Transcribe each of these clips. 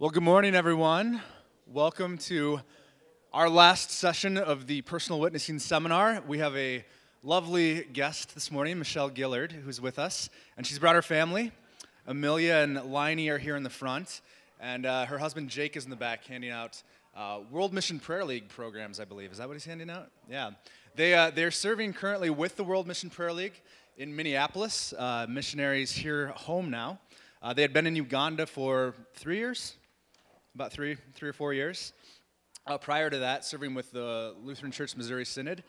Well, good morning, everyone. Welcome to our last session of the Personal Witnessing Seminar. We have a lovely guest this morning, Michelle Gillard, who's with us, and she's brought her family. Amelia and Liney are here in the front, and her husband Jake is in the back handing out World Mission Prayer League programs, I believe. Is that what he's handing out? Yeah. They're serving currently with the World Mission Prayer League in Minneapolis, missionaries here home now. They had been in Uganda for 3 years. About three or 4 years. Prior to that, serving with the Lutheran Church Missouri Synod,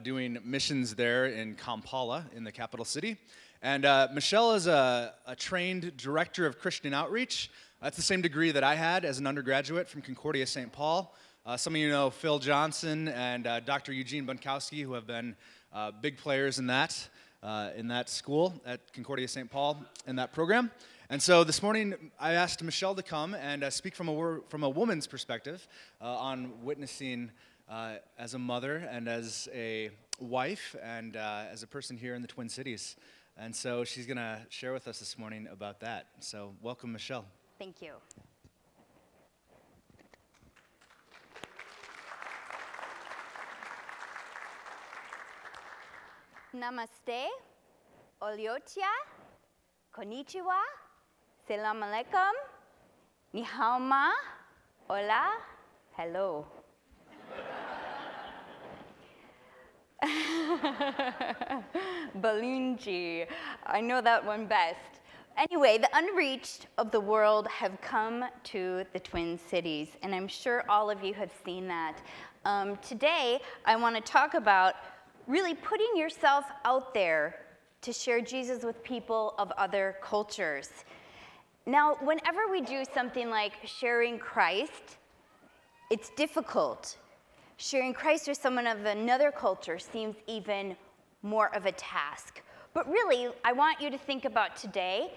doing missions there in Kampala, in the capital city. And Michelle is a trained director of Christian outreach. That's the same degree that I had as an undergraduate from Concordia St. Paul. Some of you know Phil Johnson and Dr. Eugene Bunkowski, who have been big players in that school at Concordia St. Paul in that program. And so this morning, I asked Michelle to come and speak from a woman's perspective on witnessing as a mother and as a wife and as a person here in the Twin Cities. And so she's going to share with us this morning about that. So welcome, Michelle. Thank you. Namaste, Olyotia, Konnichiwa, Salam alaikum, ni hao ma, hola, hello. Balunji, I know that one best. Anyway, the unreached of the world have come to the Twin Cities, and I'm sure all of you have seen that. Today, I want to talk about really putting yourself out there to share Jesus with people of other cultures. Now, whenever we do something like sharing Christ, it's difficult. Sharing Christ with someone of another culture seems even more of a task. But really, I want you to think about today,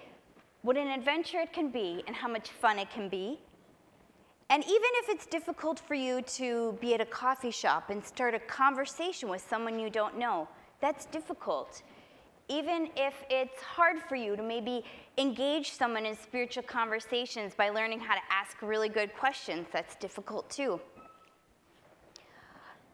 what an adventure it can be and how much fun it can be. And even if it's difficult for you to be at a coffee shop and start a conversation with someone you don't know, that's difficult. Even if it's hard for you to maybe engage someone in spiritual conversations by learning how to ask really good questions, that's difficult too.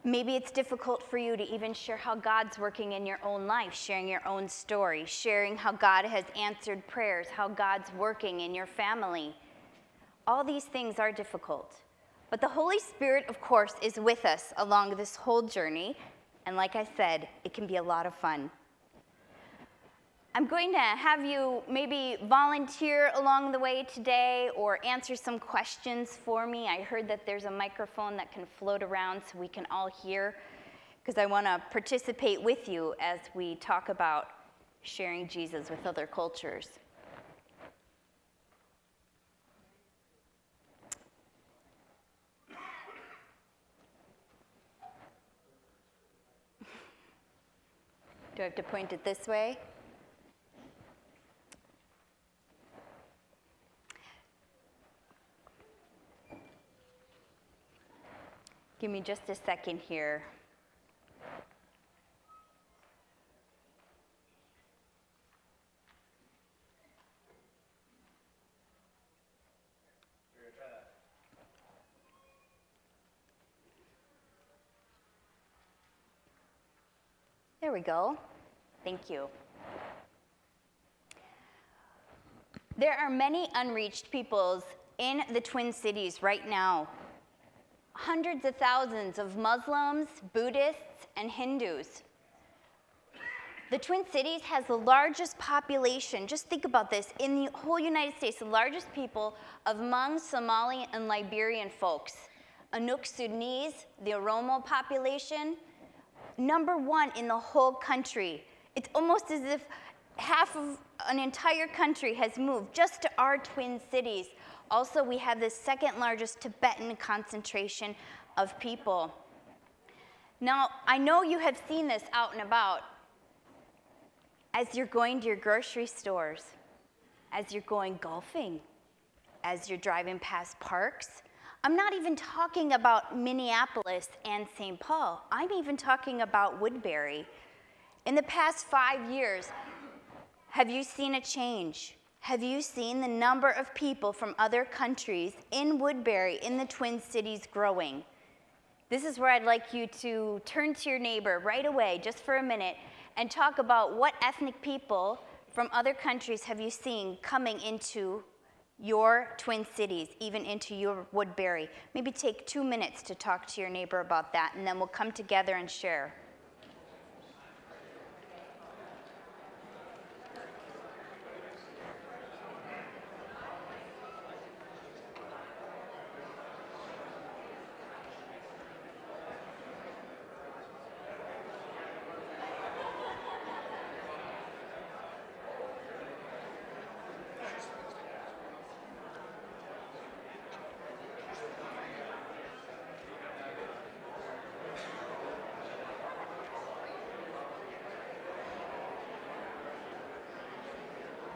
Maybe it's difficult for you to even share how God's working in your own life, sharing your own story, sharing how God has answered prayers, how God's working in your family. All these things are difficult. But the Holy Spirit, of course, is with us along this whole journey. And like I said, it can be a lot of fun. I'm going to have you maybe volunteer along the way today or answer some questions for me. I heard that there's a microphone that can float around so we can all hear, because I want to participate with you as we talk about sharing Jesus with other cultures. Do I have to point it this way? Give me just a second here. There we go. Thank you. There are many unreached peoples in the Twin Cities right now. Hundreds of thousands of Muslims, Buddhists, and Hindus. The Twin Cities has the largest population, just think about this, in the whole United States, the largest people of Hmong, Somali, and Liberian folks. Inuk Sudanese, the Oromo population, #1 in the whole country. It's almost as if half of an entire country has moved just to our Twin Cities. Also, we have the second largest Tibetan concentration of people. Now, I know you have seen this out and about as you're going to your grocery stores, as you're going golfing, as you're driving past parks. I'm not even talking about Minneapolis and St. Paul. I'm even talking about Woodbury. In the past 5 years, have you seen a change? have you seen the number of people from other countries in Woodbury, in the Twin Cities, growing? This is where I'd like you to turn to your neighbor right away, just for a minute, and talk about what ethnic people from other countries have you seen coming into your Twin Cities, even into your Woodbury. Maybe take 2 minutes to talk to your neighbor about that, and then we'll come together and share.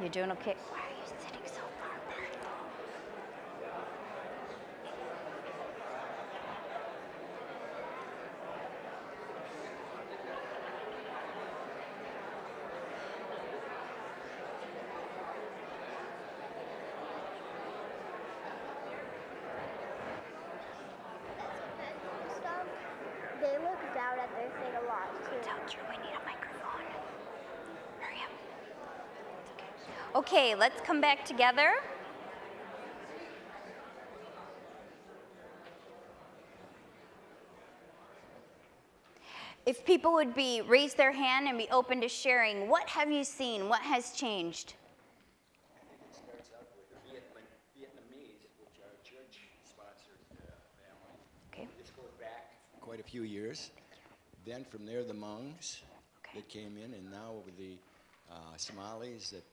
You doing okay? Why are you sitting so far apart? They look down at their thing a lot too. Tell Drew we need a microphone. Hurry up. Okay, let's come back together. If people would raise their hand and be open to sharing, what have you seen? What has changed? It starts out with the Vietnamese, which are a church-sponsored family. Okay. This goes back quite a few years. Then from there, the Hmongs that came in, and now the Somalis that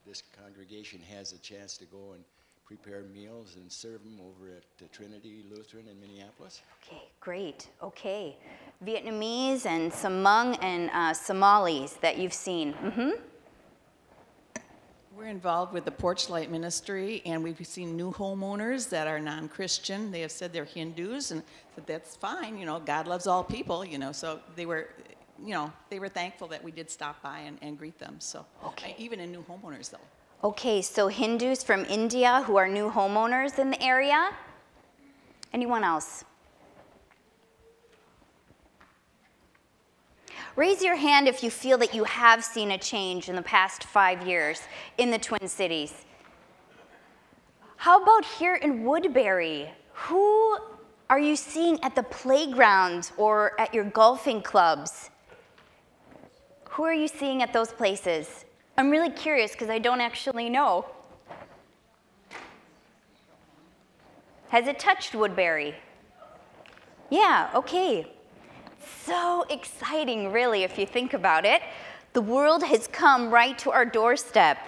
this congregation has a chance to go and prepare meals and serve them over at Trinity Lutheran in Minneapolis. Okay, great. Okay. Vietnamese and some Hmong and Somalis that you've seen. Mm-hmm. We're involved with the Porch Light Ministry, and we've seen new homeowners that are non-Christian. They have said they're Hindus, and said that's fine, you know, God loves all people, you know, so they were thankful that we did stop by and greet them, so. Okay. Even in new homeowners, though. Okay, so Hindus from India who are new homeowners in the area. Anyone else? Raise your hand if you feel that you have seen a change in the past 5 years in the Twin Cities. How about here in Woodbury? Who are you seeing at the playground or at your golfing clubs? Who are you seeing at those places? I'm really curious because I don't actually know. Has it touched Woodbury? Yeah, okay. So exciting, really, if you think about it. The world has come right to our doorstep.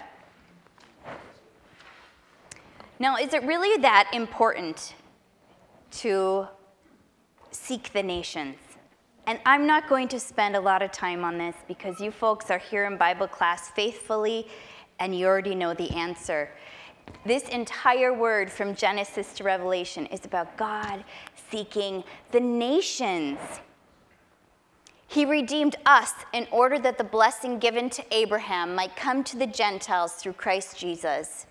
Now, is it really that important to seek the nations? And I'm not going to spend a lot of time on this because you folks are here in Bible class faithfully and you already know the answer. This entire word from Genesis to Revelation is about God seeking the nations. He redeemed us in order that the blessing given to Abraham might come to the Gentiles through Christ Jesus.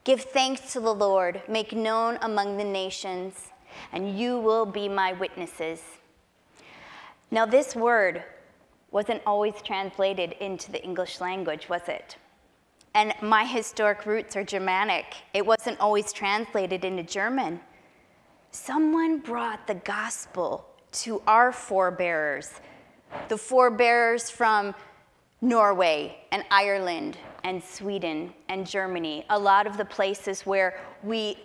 Give thanks to the Lord, make known among the nations, and you will be my witnesses. Now, this word wasn't always translated into the English language, was it? And my historic roots are Germanic. It wasn't always translated into German. Someone brought the gospel to our forebearers, the forebearers from Norway and Ireland and Sweden and Germany, a lot of the places where we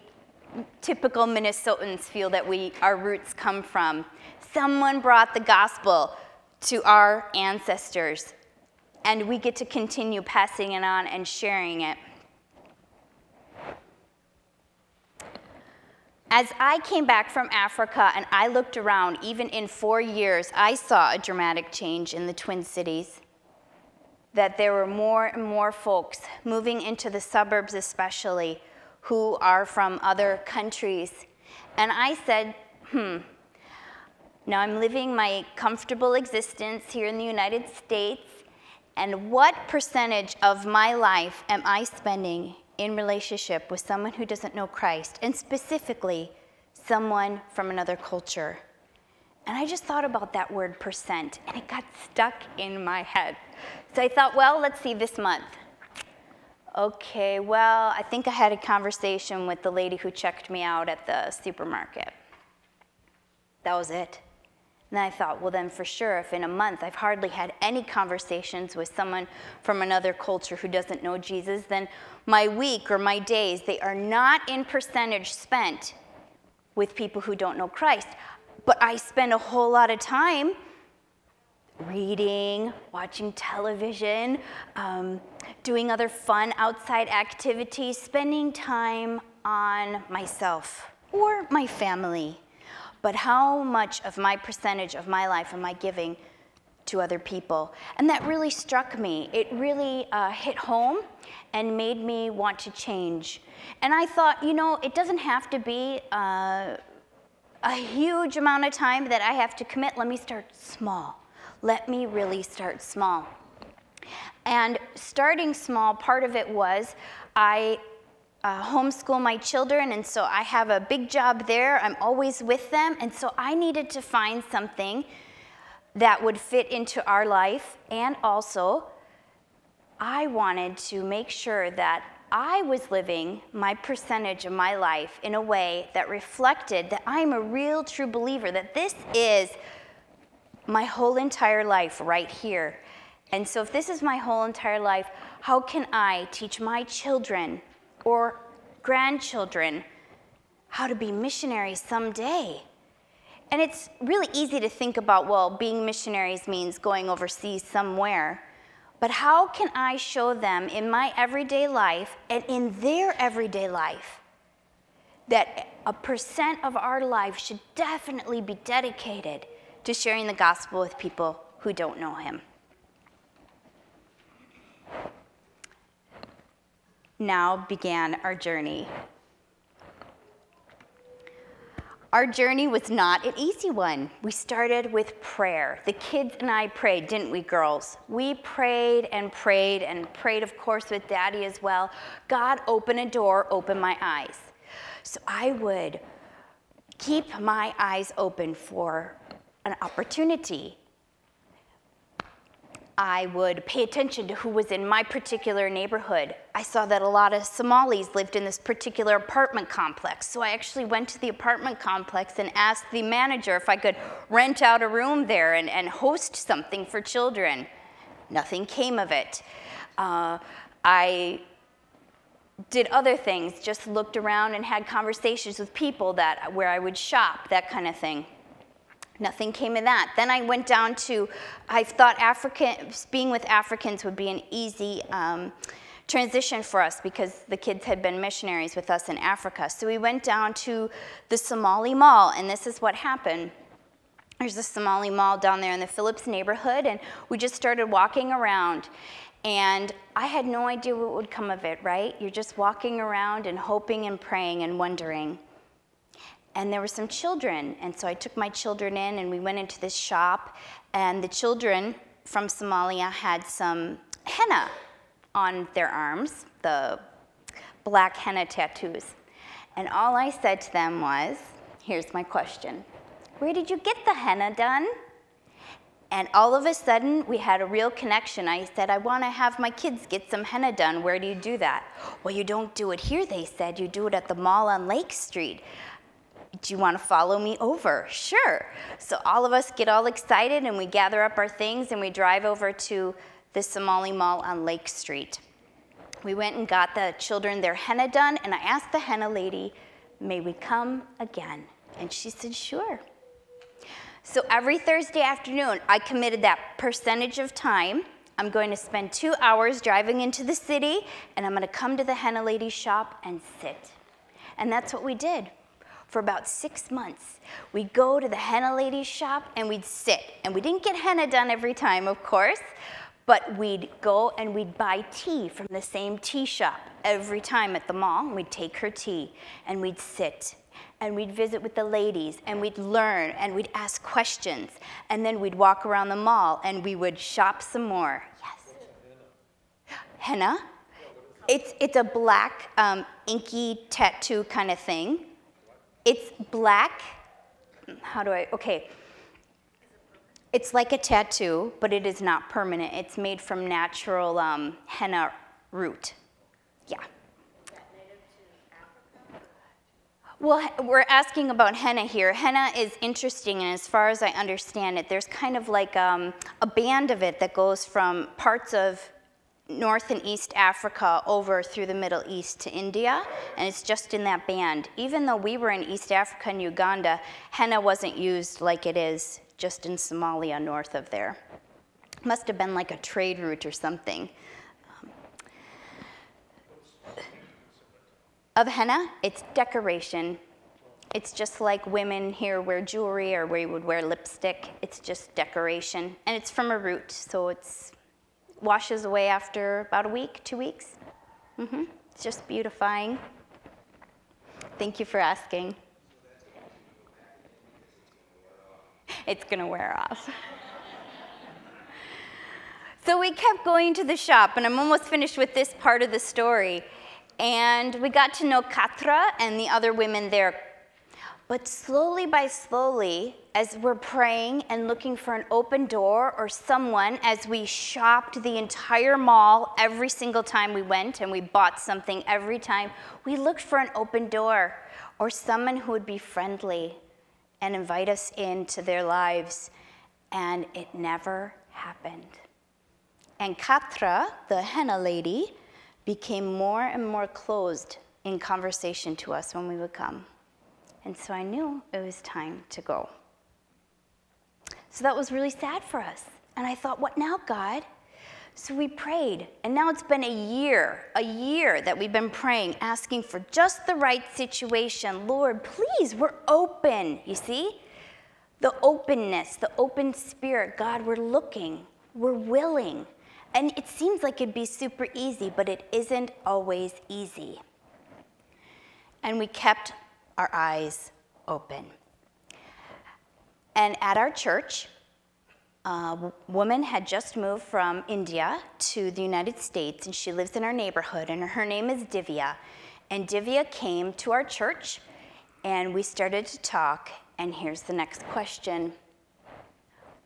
typical Minnesotans feel that our roots come from. Someone brought the gospel to our ancestors, and we get to continue passing it on and sharing it. As I came back from Africa and I looked around, even in 4 years, I saw a dramatic change in the Twin Cities, that there were more and more folks moving into the suburbs especially, who are from other countries. And I said, now I'm living my comfortable existence here in the United States, And what percentage of my life am I spending in relationship with someone who doesn't know Christ, and specifically someone from another culture? And I just thought about that word percent, and it got stuck in my head. So I thought, well, let's see this month. Okay, well, I think I had a conversation with the lady who checked me out at the supermarket. That was it. And then I thought, well, then for sure, if in a month I've hardly had any conversations with someone from another culture who doesn't know Jesus, then my week or my days, they are not in percentage spent with people who don't know Christ. But I spend a whole lot of time reading, watching television, doing other fun outside activities, spending time on myself or my family. But how much of my percentage of my life am I giving to other people? And that really struck me. It really hit home and made me want to change. And I thought, you know, it doesn't have to be a huge amount of time that I have to commit. Let me start small. Let me really start small. And starting small, part of it was I homeschool my children, and so I have a big job there. I'm always with them, and so I needed to find something that would fit into our life, and also I wanted to make sure that I was living my percentage of my life in a way that reflected that I'm a real true believer, that this is my whole entire life right here. And so if this is my whole entire life, how can I teach my children or grandchildren how to be missionaries someday? And it's really easy to think about, well, being missionaries means going overseas somewhere. But how can I show them in my everyday life and in their everyday life that a percent of our life should definitely be dedicated to sharing the gospel with people who don't know him? Now began our journey. Our journey was not an easy one. We started with prayer. The kids and I prayed, didn't we, girls? We prayed and prayed and prayed, of course, with Daddy as well. God, open a door, open my eyes. So I would keep my eyes open for an opportunity. I would pay attention to who was in my particular neighborhood. I saw that a lot of Somalis lived in this particular apartment complex. So I actually went to the apartment complex and asked the manager if I could rent out a room there and host something for children. Nothing came of it. I did other things, just looked around and had conversations with people where I would shop, that kind of thing. Nothing came of that. Then I went down to, I thought being with Africans would be an easy transition for us because the kids had been missionaries with us in Africa. So we went down to the Somali Mall, and this is what happened. There's a Somali Mall down there in the Phillips neighborhood, and we just started walking around. And I had no idea what would come of it, right? You're just walking around and hoping and praying and wondering. And there were some children, and so I took my children in, and we went into this shop, and the children from Somalia had some henna on their arms, the black henna tattoos. And all I said to them was, here's my question, where did you get the henna done? And all of a sudden, we had a real connection. I said, I want to have my kids get some henna done. Where do you do that? Well, you don't do it here, they said. You do it at the mall on Lake Street. Do you want to follow me over? Sure. So all of us get all excited, and we gather up our things, and we drive over to the Somali Mall on Lake Street. We went and got the children their henna done, and I asked the henna lady, may we come again? And she said, sure. So every Thursday afternoon, I committed that percentage of time. I'm going to spend 2 hours driving into the city, and I'm going to come to the henna lady's shop and sit. And that's what we did. For about 6 months, we'd go to the henna lady's shop and we'd sit. And we didn't get henna done every time, of course, but we'd go and we'd buy tea from the same tea shop every time at the mall. We'd take her tea and we'd sit and we'd visit with the ladies and we'd learn and we'd ask questions. And then we'd walk around the mall and we would shop some more. Yes? Henna. It's a black, inky tattoo kind of thing. It's black. Okay. It's like a tattoo, but it is not permanent. It's made from natural henna root. Yeah. Well, we're asking about henna here. Henna is interesting, and as far as I understand it, there's kind of like a band of it that goes from parts of North and East Africa over through the Middle East to India, and it's just in that band. Even though we were in East Africa and Uganda, henna wasn't used like it is just in Somalia north of there. Must have been like a trade route or something. Of henna, it's decoration. It's just like women here wear jewelry or we would wear lipstick. It's just decoration. And it's from a root, so it's washes away after about a week, 2 weeks. It's just beautifying. Thank you for asking. It's gonna wear off. So we kept going to the shop, and I'm almost finished with this part of the story. And we got to know Katra and the other women there. But slowly by slowly, as we're praying and looking for an open door or someone, as we shopped the entire mall every single time we went and we bought something every time, we looked for an open door or someone who would be friendly and invite us into their lives. And it never happened. And Katra, the henna lady, became more and more closed in conversation to us when we would come. And so I knew it was time to go. So that was really sad for us. And I thought, what now, God? So we prayed, and now it's been a year that we've been praying, asking for just the right situation. Lord, please, we're open, you see? The openness, the open spirit. God, we're looking, we're willing. And it seems like it'd be super easy, but it isn't always easy. And we kept our eyes open. And at our church, a woman had just moved from India to the United States, and she lives in our neighborhood, and her name is Divya. And Divya came to our church, and we started to talk, and here's the next question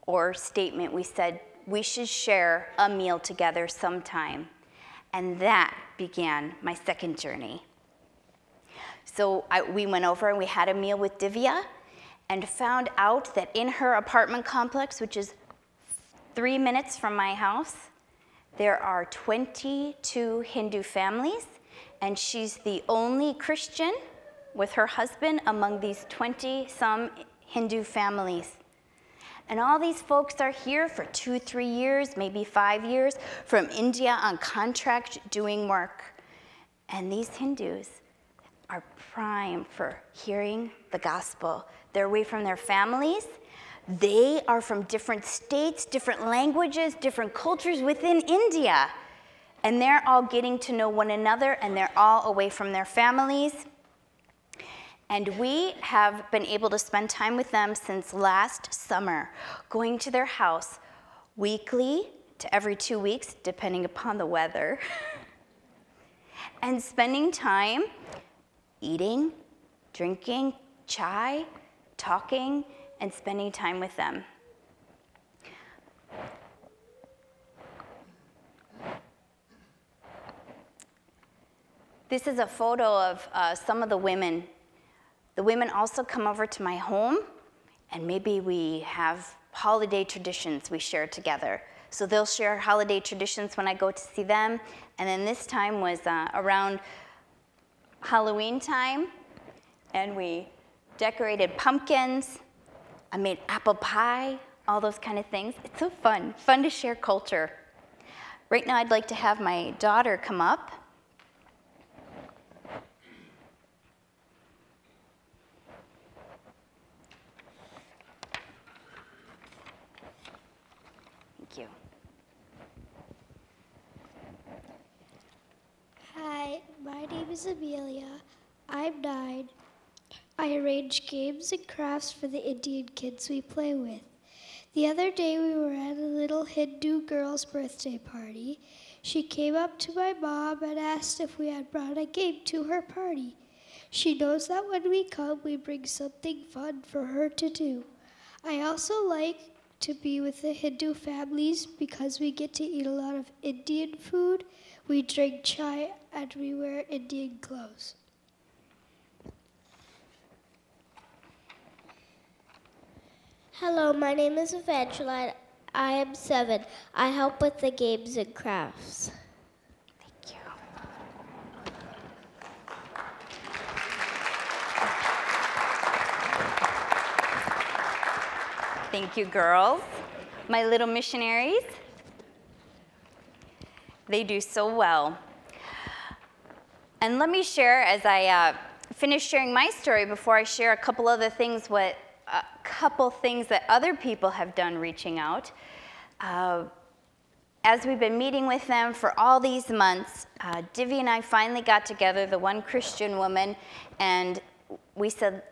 or statement. We said, we should share a meal together sometime. And that began my second journey. So we went over and we had a meal with Divya and found out that in her apartment complex, which is 3 minutes from my house, there are 22 Hindu families, and she's the only Christian with her husband among these 20-some Hindu families. And all these folks are here for 2, 3 years, maybe 5 years, from India on contract doing work. And these Hindus are prime for hearing the gospel. They're away from their families. They are from different states, different languages, different cultures within India. And they're all getting to know one another, and they're all away from their families. And we have been able to spend time with them since last summer, going to their house weekly to every 2 weeks, depending upon the weather, and spending time eating, drinking chai, talking, and spending time with them. This is a photo of some of the women. The women also come over to my home, and maybe we have holiday traditions we share together. So they'll share holiday traditions when I go to see them. And then this time was around Halloween time, and we decorated pumpkins. I made apple pie, all those kind of things. It's so fun to share culture. Right now I'd like to have my daughter come up. Thank you. Hi, my name is Amelia. I'm 9. I arrange games and crafts for the Indian kids we play with. The other day we were at a little Hindu girl's birthday party. She came up to my mom and asked if we had brought a game to her party. She knows that when we come, we bring something fun for her to do. I also like to be with the Hindu families because we get to eat a lot of Indian food, we drink chai, and we wear Indian clothes. Hello, my name is Evangeline. I am 7. I help with the games and crafts. Thank you. Thank you, girls. My little missionaries. They do so well. And let me share, as I finish sharing my story, before I share a couple other things, that other people have done reaching out. As we've been meeting with them for all these months, Divya and I finally got together, the one Christian woman, and we said,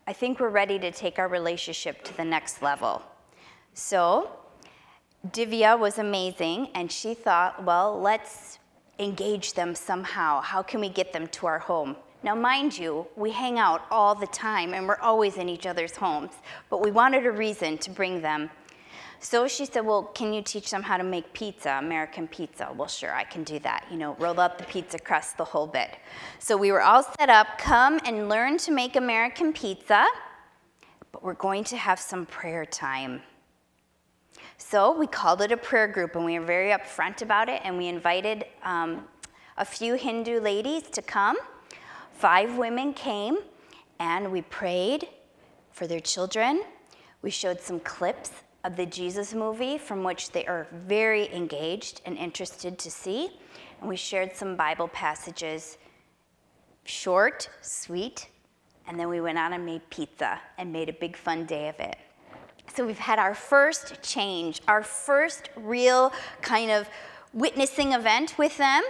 I think we're ready to take our relationship to the next level. So Divya was amazing, and she thought, well, let's engage them somehow. How can we get them to our home? Now, mind you, we hang out all the time, and we're always in each other's homes, but we wanted a reason to bring them. So she said, well, can you teach them how to make pizza, American pizza? Well, sure, I can do that. You know, roll up the pizza crust, the whole bit. So we were all set up, come and learn to make American pizza, but we're going to have some prayer time. So we called it a prayer group, and we were very upfront about it, and we invited a few Hindu ladies to come. 5 women came, and we prayed for their children. We showed some clips of the Jesus movie, from which they are very engaged and interested to see. And we shared some Bible passages, short, sweet, and then we went out and made pizza and made a big fun day of it. So we've had our first change, our first real kind of witnessing event with them.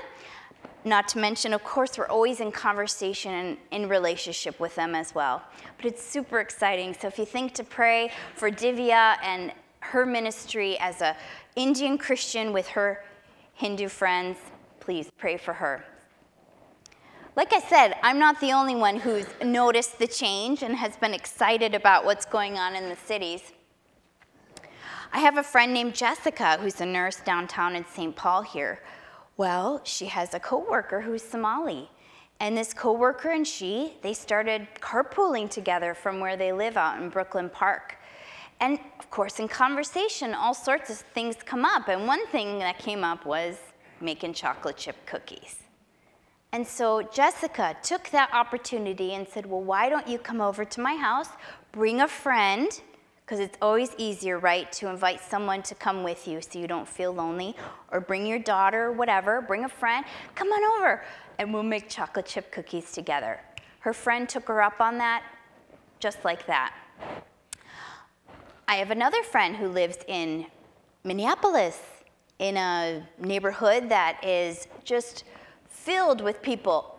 Not to mention, of course, we're always in conversation and in relationship with them as well. But it's super exciting. So if you think to pray for Divya and her ministry as an Indian Christian with her Hindu friends, please pray for her. Like I said, I'm not the only one who's noticed the change and has been excited about what's going on in the cities. I have a friend named Jessica who's a nurse downtown in St. Paul here. Well, she has a coworker who's Somali. And this coworker and they started carpooling together from where they live out in Brooklyn Park. And of course, in conversation, all sorts of things come up. And one thing that came up was making chocolate chip cookies. And so Jessica took that opportunity and said, well, why don't you come over to my house, bring a friend, because it's always easier, right, to invite someone to come with you so you don't feel lonely, or bring your daughter or whatever, bring a friend, come on over, and we'll make chocolate chip cookies together. Her friend took her up on that, just like that. I have another friend who lives in Minneapolis, in a neighborhood that is just filled with people.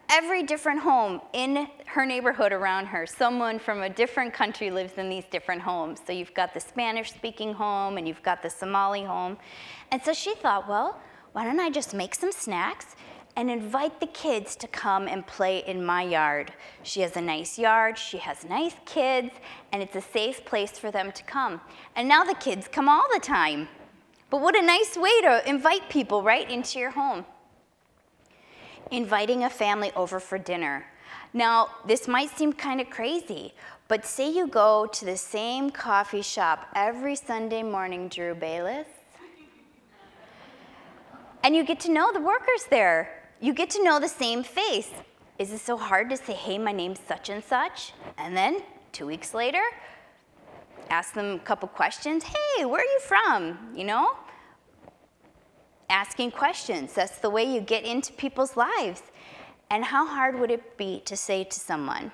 Every different home in her neighborhood around her, someone from a different country lives in these different homes. So you've got the Spanish-speaking home, and you've got the Somali home. And so she thought, well, why don't I just make some snacks and invite the kids to come and play in my yard. She has a nice yard, she has nice kids, and it's a safe place for them to come. And now the kids come all the time. But what a nice way to invite people right into your home. Inviting a family over for dinner. Now, this might seem kind of crazy, but say you go to the same coffee shop every Sunday morning, Drew Bayless, and you get to know the workers there. You get to know the same face. Is it so hard to say, hey, my name's such and such? And then 2 weeks later, ask them a couple questions. Hey, where are you from? You know? Asking questions. That's the way you get into people's lives. And how hard would it be to say to someone,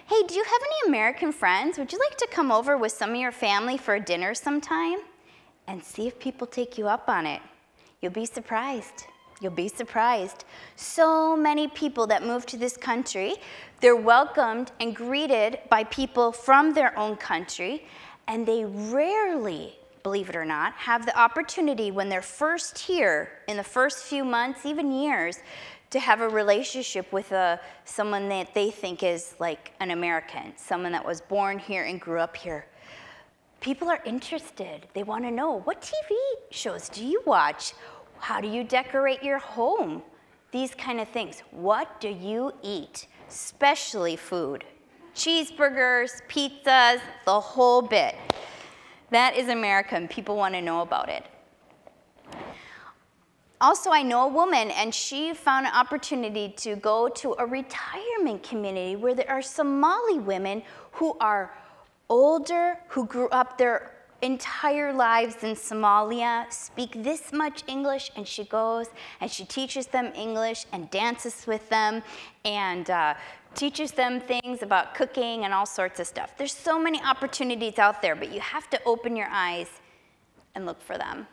hey, do you have any American friends? Would you like to come over with some of your family for a dinner sometime? And see if people take you up on it. You'll be surprised. You'll be surprised. So many people that move to this country, they're welcomed and greeted by people from their own country, And they rarely, believe it or not, have the opportunity when they're first here, in the first few months, even years, to have a relationship with someone that they think is like an American, someone that was born here and grew up here. People are interested. They want to know, what TV shows do you watch? How do you decorate your home? These kind of things. What do you eat? Especially food. Cheeseburgers, pizzas, the whole bit. That is America, and people want to know about it. Also, I know a woman, and she found an opportunity to go to a retirement community where there are Somali women who are older, who grew up their entire lives in Somalia, speak this much English, and she goes and she teaches them English and dances with them and teaches them things about cooking and all sorts of stuff. There's so many opportunities out there, but you have to open your eyes and look for them.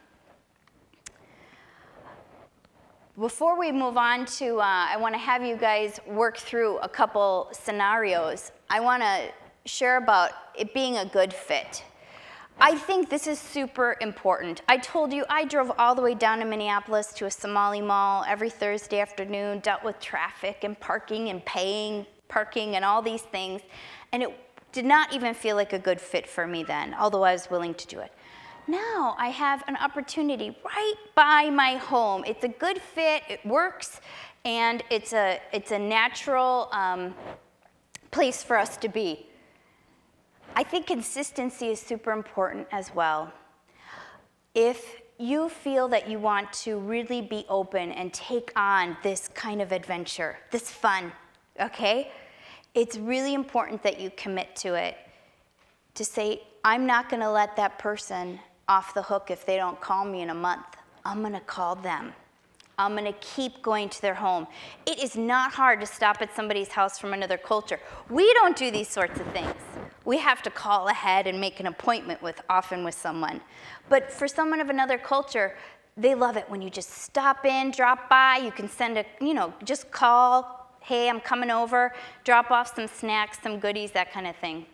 Before we move on to, I want to have you guys work through a couple scenarios. I want to share about it being a good fit. I think this is super important. I told you I drove all the way down to Minneapolis to a Somali mall every Thursday afternoon, dealt with traffic and parking and paying parking and all these things, and it did not even feel like a good fit for me then, although I was willing to do it. Now I have an opportunity right by my home. It's a good fit, it works, and it's a natural place for us to be. I think consistency is super important as well. If you feel that you want to really be open and take on this kind of adventure, this fun, okay? It's really important that you commit to it, to say, I'm not gonna let that person off the hook if they don't call me in a month. I'm gonna call them. I'm gonna keep going to their home. It is not hard to stop at somebody's house from another culture. We don't do these sorts of things. We have to call ahead and make an appointment often with someone. But for someone of another culture, they love it when you just stop in, drop by, you can send just call, hey, I'm coming over, drop off some snacks, some goodies, that kind of thing.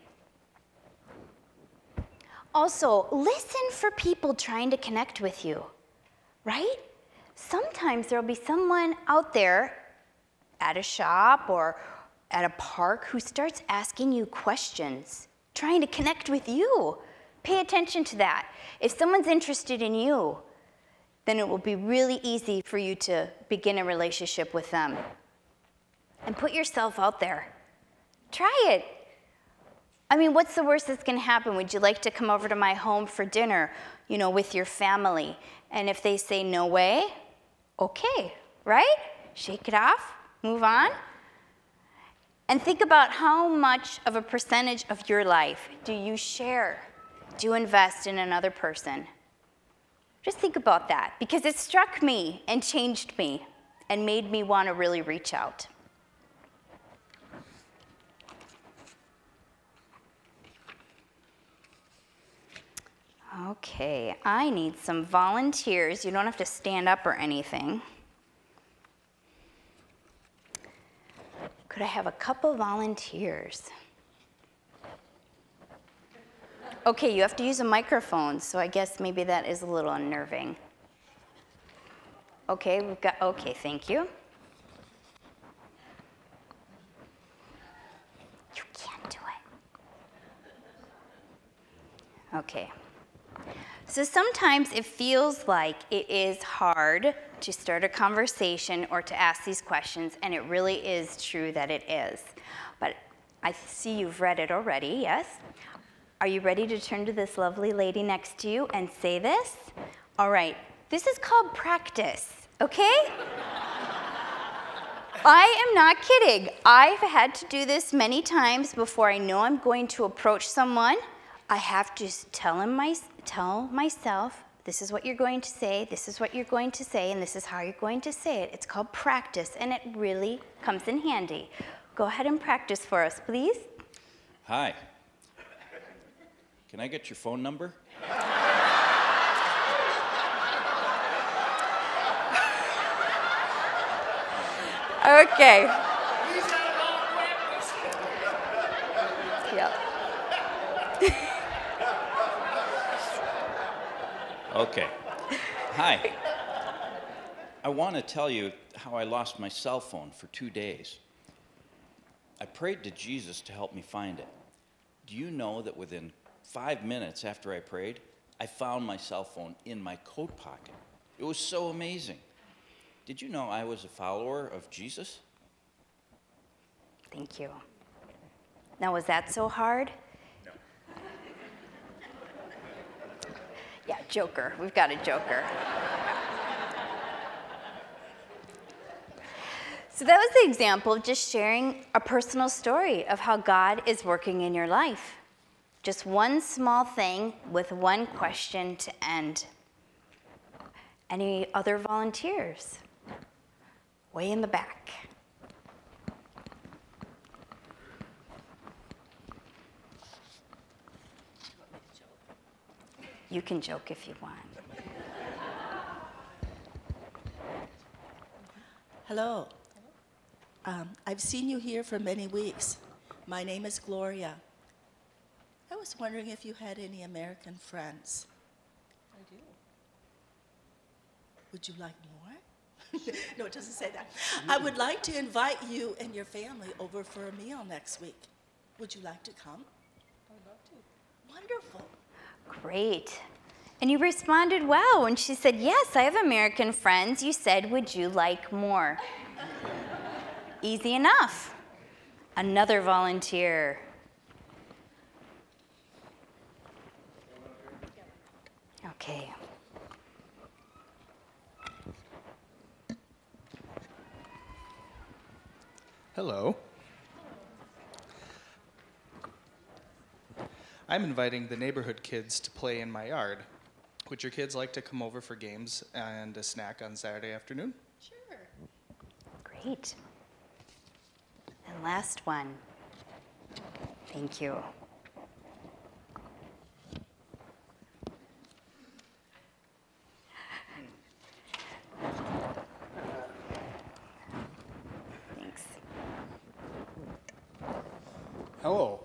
Also, listen for people trying to connect with you, right? Sometimes there'll be someone out there at a shop or at a park who starts asking you questions, trying to connect with you. Pay attention to that. If someone's interested in you, then it will be really easy for you to begin a relationship with them. And put yourself out there. Try it. I mean, what's the worst that's gonna happen? Would you like to come over to my home for dinner, with your family? And if they say no way, okay, right? Shake it off, move on. And think about how much of a percentage of your life do you share, do you invest in another person? Just think about that, because it struck me and changed me and made me want to really reach out. Okay, I need some volunteers. You don't have to stand up or anything. Could I have a couple volunteers? Okay, you have to use a microphone, so I guess maybe that is a little unnerving. Okay, okay, thank you. You can't do it. Okay. So sometimes it feels like it is hard to start a conversation or to ask these questions, and it really is true that it is. But I see you've read it already, yes? Are you ready to turn to this lovely lady next to you and say this? All right, this is called practice, okay? I am not kidding. I've had to do this many times before I know I'm going to approach someone. I have to tell myself, this is what you're going to say, this is what you're going to say, and this is how you're going to say it. It's called practice, and it really comes in handy. Go ahead and practice for us, please. Hi. Can I get your phone number? Okay. Yep. Okay. Hi. I want to tell you how I lost my cell phone for 2 days. I prayed to Jesus to help me find it. Do you know that within 5 minutes after I prayed, I found my cell phone in my coat pocket? It was so amazing. Did you know I was a follower of Jesus? Thank you. Now, was that so hard? No. Yeah, joker. We've got a joker. So that was the example of just sharing a personal story of how God is working in your life. Just one small thing with one question to end. Any other volunteers? Way in the back. You can joke if you want. Hello. I've seen you here for many weeks. My name is Gloria. I was wondering if you had any American friends. I do. Would you like more? No, it doesn't say that. I would like to invite you and your family over for a meal next week. Would you like to come? I would love to. Wonderful. Great. And you responded well when she said, yes, I have American friends. You said, would you like more? Easy enough. Another volunteer. Okay. Hello. I'm inviting the neighborhood kids to play in my yard. Would your kids like to come over for games and a snack on Saturday afternoon? Sure. Great. And last one. Thank you. Thanks. Hello.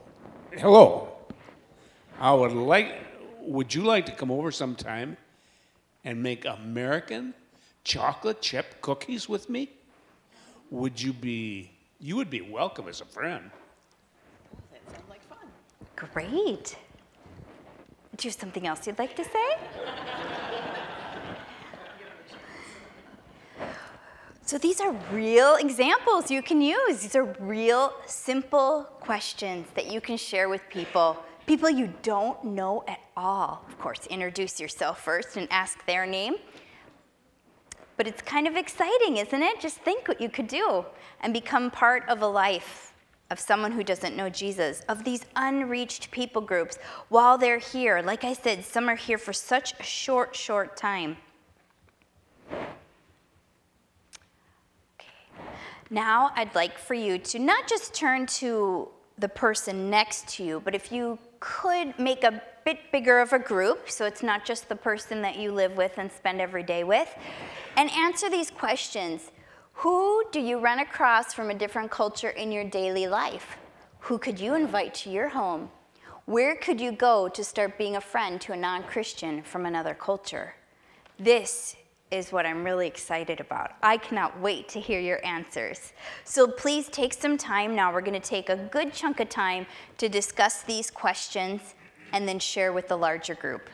Would you like to come over sometime and make American chocolate chip cookies with me? You would be welcome as a friend. That sounds like fun. Great. Do you have something else you'd like to say? So these are real examples you can use. These are real, simple questions that you can share with people you don't know at all. Of course, introduce yourself first and ask their name. But it's kind of exciting, isn't it? Just think what you could do and become part of a life of someone who doesn't know Jesus, of these unreached people groups while they're here. Like I said, some are here for such a short time. Now, I'd like for you to not just turn to the person next to you, but if you could make a bit bigger of a group, so it's not just the person that you live with and spend every day with, and answer these questions. Who do you run across from a different culture in your daily life? Who could you invite to your home? Where could you go to start being a friend to a non-Christian from another culture? This is what I'm really excited about. I cannot wait to hear your answers. So please take some time now. We're going to take a good chunk of time to discuss these questions and then share with the larger group.